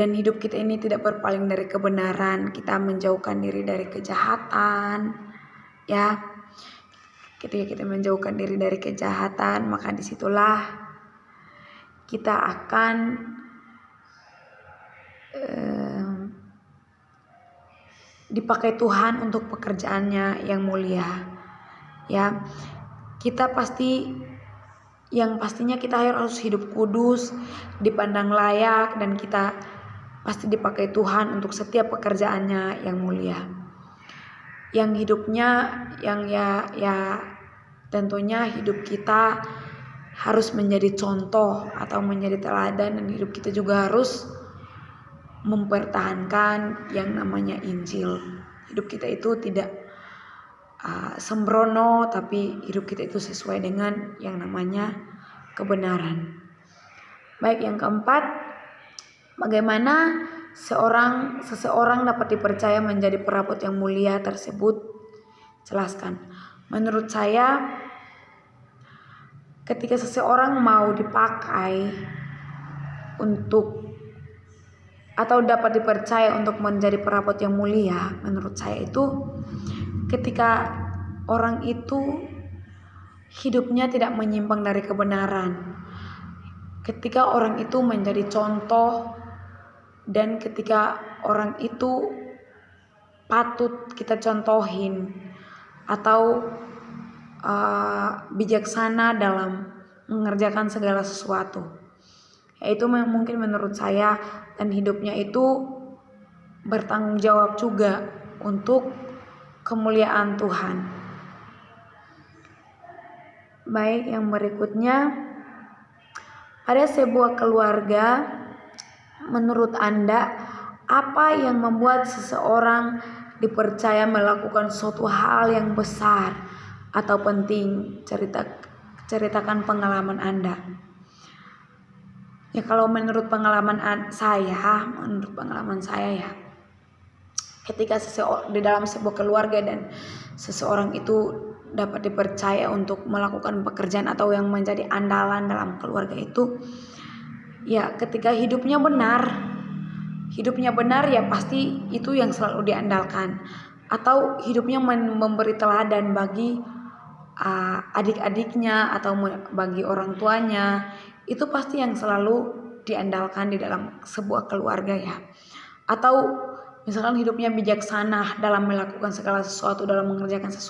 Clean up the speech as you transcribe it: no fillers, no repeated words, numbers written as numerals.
dan hidup kita ini tidak berpaling dari kebenaran, kita menjauhkan diri dari kejahatan, ya. Ketika kita menjauhkan diri dari kejahatan, maka disitulah kita akan dipakai Tuhan untuk pekerjaannya yang mulia, ya. Kita pastinya kita harus hidup kudus, dipandang layak, dan kita pasti dipakai Tuhan untuk setiap pekerjaannya yang mulia. Yang hidupnya yang ya tentunya hidup kita harus menjadi contoh atau menjadi teladan, dan hidup kita juga harus mempertahankan yang namanya Injil. Hidup kita itu tidak sembrono, tapi hidup kita itu sesuai dengan yang namanya kebenaran. Baik, yang keempat, bagaimana seseorang dapat dipercaya menjadi perabot yang mulia tersebut? Jelaskan. Menurut saya, ketika seseorang mau dipakai untuk atau dapat dipercaya untuk menjadi perabot yang mulia, menurut saya itu ketika orang itu hidupnya tidak menyimpang dari kebenaran, ketika orang itu menjadi contoh, dan ketika orang itu patut kita contohin atau bijaksana dalam mengerjakan segala sesuatu. Yaitu mungkin menurut saya, dan hidupnya itu bertanggung jawab juga untuk kemuliaan Tuhan. Baik, yang berikutnya, pada sebuah keluarga, menurut Anda, apa yang membuat seseorang dipercaya melakukan suatu hal yang besar atau penting? Ceritakan pengalaman Anda. Ya, kalau menurut pengalaman saya ya, ketika di dalam sebuah keluarga dan seseorang itu dapat dipercaya untuk melakukan pekerjaan atau yang menjadi andalan dalam keluarga itu, ya ketika hidupnya benar ya pasti itu yang selalu diandalkan, atau hidupnya memberi teladan bagi adik-adiknya atau bagi orang tuanya, itu pasti yang selalu diandalkan di dalam sebuah keluarga, ya. Atau misalkan hidupnya bijaksana dalam melakukan segala sesuatu, dalam mengerjakan sesuatu